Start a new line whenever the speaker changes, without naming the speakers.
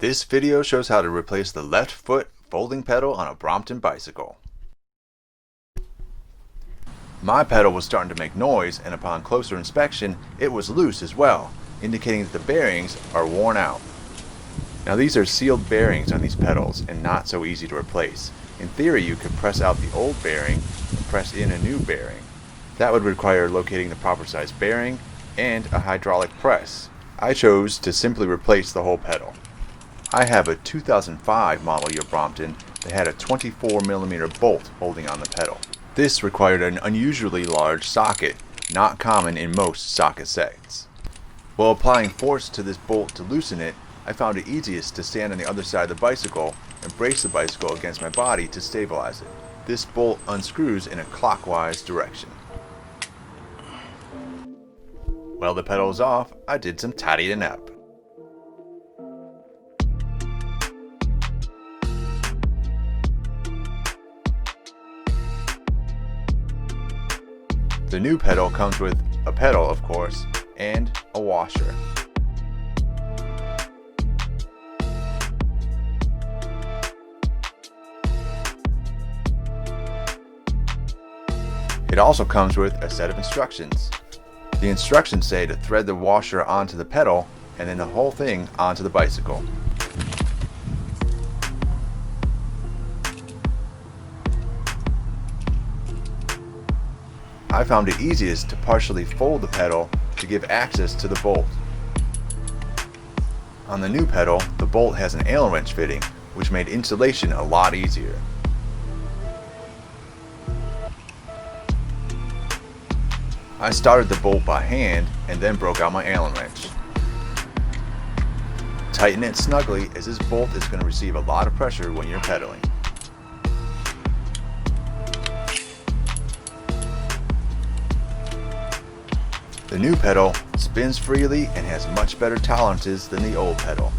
This video shows how to replace the left foot folding pedal on a Brompton bicycle. My pedal was starting to make noise, and upon closer inspection it was loose as well, indicating that the bearings are worn out. Now these are sealed bearings on these pedals and not so easy to replace. In theory you could press out the old bearing and press in a new bearing. That would require locating the proper size bearing and a hydraulic press. I chose to simply replace the whole pedal. I have a 2005 model year Brompton that had a 24mm bolt holding on the pedal. This required an unusually large socket, not common in most socket sets. While applying force to this bolt to loosen it, I found it easiest to stand on the other side of the bicycle and brace the bicycle against my body to stabilize it. This bolt unscrews in a clockwise direction. While the pedal was off, I did some tidying up. The new pedal comes with a pedal, of course, and a washer. It also comes with a set of instructions. The instructions say to thread the washer onto the pedal and then the whole thing onto the bicycle. I found it easiest to partially fold the pedal to give access to the bolt. On the new pedal, the bolt has an Allen wrench fitting, which made installation a lot easier. I started the bolt by hand and then broke out my Allen wrench. Tighten it snugly, as this bolt is going to receive a lot of pressure when you're pedaling. The new pedal spins freely and has much better tolerances than the old pedal.